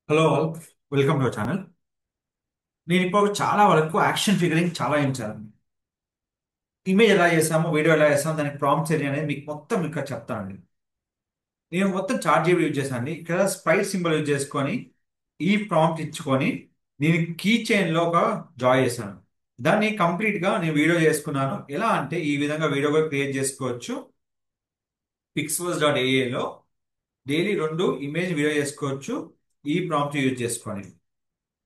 Hello all, welcome to channel. నేను ఇప్పుడు చాలా వరకు యాక్షన్ ఫిగరింగ్ చాలా చేయించాను. ఇమేజ్ ఎలా చేసాము, వీడియో ఎలా చేసాము, దానికి ప్రాంప్ట్స్ ఏంటి అనేది మీకు మొత్తం ఇక్కడ చెప్తానండి. నేను మొత్తం చార్ట్ జీపీటీ యూజ్ చేశాను అండి. ఇక్కడ స్ప్రైట్ సింబల్ యూజ్ చేసుకొని ఈ ప్రాంప్ట్ ఇచ్చుకొని నేను కీ చైన్ లో ఒక జాయ్ చేశాను. దాన్ని కంప్లీట్ గా నేను వీడియో చేసుకున్నాను. ఎలా అంటే ఈ విధంగా వీడియో కూడా క్రియేట్ చేసుకోవచ్చు. pixels.ai లో డైలీ 2 ఇమేజ్ వీడియో చేసుకోవచ్చు ఈ ప్రాంప్ట్ యూజ్ చేసుకొని.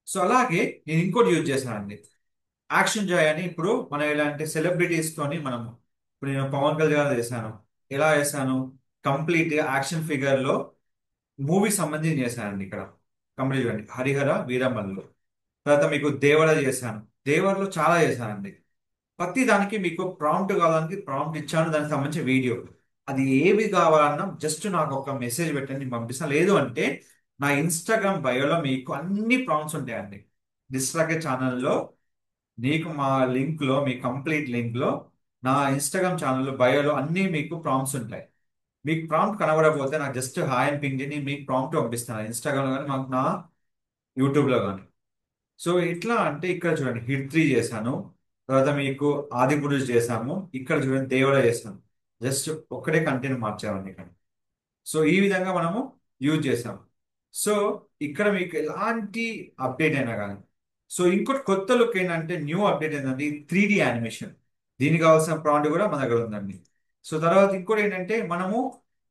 సో అలాగే నేను ఇంకోటి యూజ్ చేశానండి, యాక్షన్ జాయ్ అని. ఇప్పుడు మనం ఇలాంటి సెలబ్రిటీస్ తోని మనము, ఇప్పుడు నేను పవన్ కళ్యాణ్ చేశాను. ఎలా చేశాను? కంప్లీట్ యాక్షన్ ఫిగర్ లో మూవీ సంబంధించి చేశానండి. ఇక్కడ కంప్లీట్ చూడండి, హరిహర వీరమల్లు. తర్వాత మీకు దేవర చేశాను. దేవరలో చాలా చేశానండి. ప్రతి దానికి మీకు ప్రాంప్ట్ కావాలని ప్రాంప్ట్ ఇచ్చాను, దానికి సంబంధించిన వీడియో. అది ఏవి కావాలన్నా జస్ట్ నాకు ఒక మెసేజ్ పెట్టండి, నేను పంపిస్తాను. లేదు అంటే నా ఇన్స్టాగ్రామ్ బయోలో మీకు అన్ని ప్రాంప్ట్స్ ఉంటాయండి. డిస్ట్రాకే ఛానల్లో నీకు మా లింక్ లో, మీ కంప్లీట్ లింక్ లో, నా ఇన్స్టాగ్రామ్ ఛానల్ బయోలో అన్ని మీకు ప్రాంప్ట్స్ ఉంటాయి. మీకు ప్రాంప్ట్ కనబడకపోతే నాకు జస్ట్ హాయ్ అని పింగ్ చేయండి, మీకు ప్రాంప్ట్ పంపిస్తాను ఇన్స్టాగ్రామ్ లో కానీ మాకు నా యూట్యూబ్ లో కానీ. సో ఎట్లా అంటే ఇక్కడ చూడండి, హిట్ 3 చేశాను. తర్వాత మీకు ఆది పురుష్ చేశాము. ఇక్కడ చూడండి దేవుడ చేశాను. జస్ట్ ఒక్కటే కంటెంట్ మార్చామండి ఇక్కడ. సో ఈ విధంగా మనము యూజ్ చేసాం. సో ఇక్కడ మీకు ఎలాంటి అప్డేట్ అయినా కానీ. సో ఇంకోటి కొత్త లుక్ ఏంటంటే, న్యూ అప్డేట్ ఏంటంటే 3D యానిమేషన్. దీనికి కావాల్సిన ప్రాంప్ట్ కూడా మన దగ్గర ఉందండి. సో తర్వాత ఇంకోటి ఏంటంటే, మనము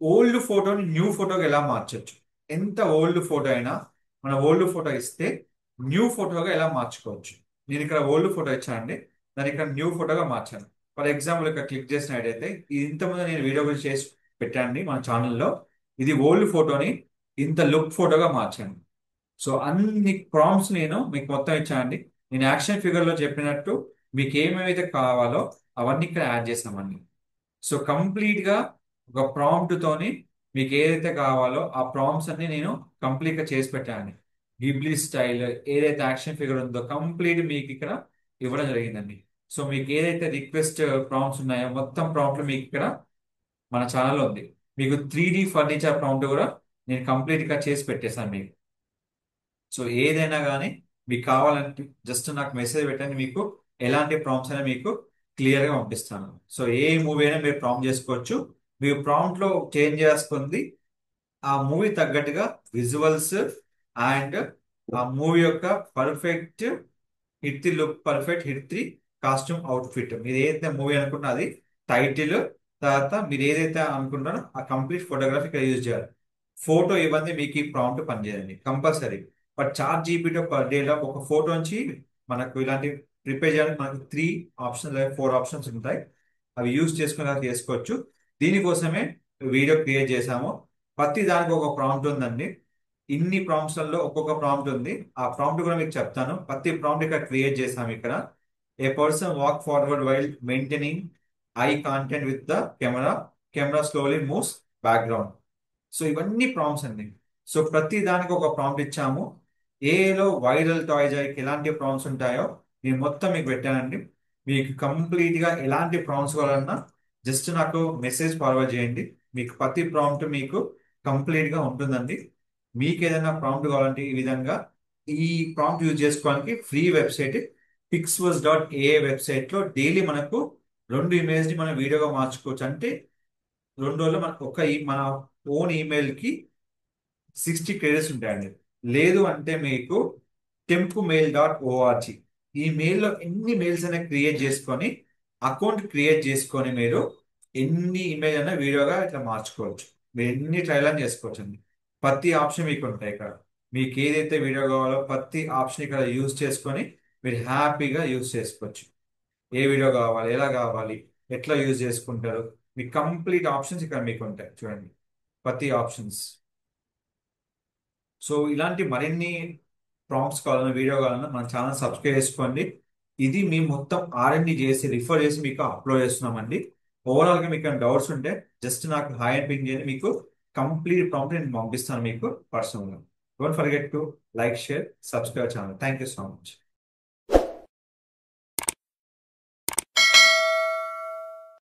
ఓల్డ్ ఫోటోని న్యూ ఫోటోకి ఎలా మార్చొచ్చు. ఎంత ఓల్డ్ ఫోటో అయినా మన ఓల్డ్ ఫోటో ఇస్తే న్యూ ఫోటోగా ఎలా మార్చుకోవచ్చు. నేను ఇక్కడ ఓల్డ్ ఫోటో ఇచ్చానండి, దాన్ని ఇక్కడ న్యూ ఫోటోగా మార్చాను. ఫర్ ఎగ్జాంపుల్ ఇక్కడ క్లిక్ చేసినట్టయితే, ఇది ఇంతకుముందు నేను వీడియో గురించి చేసి పెట్టానండి మన ఛానల్లో. ఇది ఓల్డ్ ఫోటోని ఇంత లుక్ ఫోటోగా మార్చాను. సో అన్ని ప్రాంప్ట్స్ నేను మీకు మొత్తం ఇచ్చానండి. నేను యాక్షన్ ఫిగర్ లో చెప్పినట్టు మీకు ఏమేమైతే కావాలో అవన్నీ ఇక్కడ యాడ్ చేసామండి. సో కంప్లీట్ గా ఒక ప్రాంప్ట్ తోని మీకు ఏదైతే కావాలో ఆ ప్రాంప్ట్స్ అన్ని నేను కంప్లీట్ గా చేసి పెట్టాను. గిబ్లీ స్టైల్ ఏదైతే యాక్షన్ ఫిగర్ ఉందో కంప్లీట్ మీకు ఇక్కడ ఇవ్వడం జరిగిందండి. సో మీకు ఏదైతే రిక్వెస్ట్ ప్రాంప్ట్స్ ఉన్నాయో మొత్తం ప్రాంప్ట్లు మీకు ఇక్కడ మన ఛానల్ ఉంది. మీకు 3D ఫర్నిచర్ ప్రాంప్ట్ కూడా నేను కంప్లీట్ గా చేసి పెట్టేశాను మీకు. సో ఏదైనా కానీ మీకు కావాలంటే జస్ట్ నాకు మెసేజ్ పెట్టండి, మీకు ఎలాంటి ప్రాంప్ట్స్ అయినా మీకు క్లియర్ గా పంపిస్తాను. సో ఏ మూవీ అయినా మీరు ప్రాంప్ట్ చేసుకోవచ్చు. మీరు ప్రాంప్ట్ లో చేంజ్ చేసుకుంది ఆ మూవీ తగ్గట్టుగా విజువల్స్ అండ్ ఆ మూవీ యొక్క perfect hit the look, perfect hit the costume outfit. మీరు ఏదైతే మూవీ అనుకుంటున్నా అది టైటిల్, తర్వాత మీరు ఏదైతే అనుకుంటారో ఆ కంప్లీట్ ఫోటోగ్రఫీ ఇక్కడ యూజ్ చేయాలి. ఫోటో ఇవ్వండి మీకు ఈ ప్రాంప్ట్ పనిచేయండి compulsory. But chat GPT per డేలో ఒక ఫోటో నుంచి మనకు ఇలాంటి ప్రిపేర్ చేయడానికి మనకు 3 ఆప్షన్స్ లేదా 4 ఆప్షన్స్ ఉంటాయి. అవి యూజ్ చేసుకుని అలా చేసుకోవచ్చు. దీనికోసమే వీడియో క్రియేట్ చేశాము. ప్రతి దానికి ఒక ప్రాంప్ట్ ఉందండి. ఇన్ని ప్రాంప్ట్స్లలో ఒక్కొక్క ప్రాంప్ట్ ఉంది. ఆ ప్రాంప్ట్ కూడా మీకు చెప్తాను. ప్రతి ప్రాంప్ట్ ఇక్కడ క్రియేట్ చేసాము. ఇక్కడ a person walk forward while maintaining eye contact with the camera, camera slowly moves background. So ఇవన్నీ ప్రాంప్ట్స్ అండి. సో ప్రతి దానికి ఒక ప్రాంప్ట్ ఇచ్చాము. ఏలో వైరల్ టాయ్స్ ఎలాంటి ప్రాంప్ట్స్ ఉంటాయో నేను మొత్తం మీకు పెట్టానండి. మీకు కంప్లీట్ గా ఎలాంటి ప్రాంప్ట్స్ కావాలన్నా జస్ట్ నాకు మెసేజ్ ఫార్వర్డ్ చేయండి. మీకు ప్రతి ప్రాంప్ట్ మీకు కంప్లీట్ గా ఉంటుందండి. మీకు ఏదైనా ప్రాంప్ట్ కావాలంటే ఈ విధంగా ఈ ప్రాంప్ట్ యూజ్ చేసుకోవడానికి ఫ్రీ వెబ్సైట్ pixels.ai వెబ్సైట్ లో డైలీ మనకు 2 ఇమేజ్ ని మనం వీడియోగా మార్చుకోవచ్చు. అంటే 2 రోజుల్లో మనకు మన ఓన్ ఈమెయిల్ కి 60 క్రెడిట్స్ ఉంటాయండి. లేదు అంటే మీకు tempumail.org ఈ మెయిల్లో ఎన్ని మెయిల్స్ అయినా క్రియేట్ చేసుకొని అకౌంట్ క్రియేట్ చేసుకొని మీరు ఎన్ని ఇమేజ్ అయినా వీడియోగా ఇట్లా మార్చుకోవచ్చు. మీరు ఎన్ని ట్రైల్ అని చేసుకోవచ్చు అండి. ప్రతి ఆప్షన్ మీకు ఉంటాయి ఇక్కడ. మీకు ఏదైతే వీడియో కావాలో ప్రతి ఆప్షన్ ఇక్కడ యూజ్ చేసుకొని మీరు హ్యాపీగా యూజ్ చేసుకోవచ్చు. ఏ వీడియో కావాలి, ఎలా కావాలి, ఎట్లా యూజ్ చేసుకుంటారు, మీ కంప్లీట్ ఆప్షన్స్ ఇక్కడ మీకు ఉంటాయి చూడండి. ప్రతి ఆప్షన్స్. సో ఇలాంటి మరిన్ని ప్రాంప్ట్స్ కావాలన్నా వీడియో కావాలన్నా మన ఛానల్ సబ్స్క్రైబ్ చేసుకోండి. ఇది మేము మొత్తం ఆర్ఎండి చేసి రిఫర్ చేసి మీకు అప్లోడ్ చేస్తున్నామండి. ఓవరాల్ గా మీకు డౌట్స్ ఉంటే జస్ట్ నాకు హాయ్ అని పింగ్ చేయండి, మీకు కంప్లీట్ ప్రాంప్ట్ నేను పంపిస్తాను మీకు పర్సనల్గా. Don't forget to like, share, subscribe channel. Thank you so much.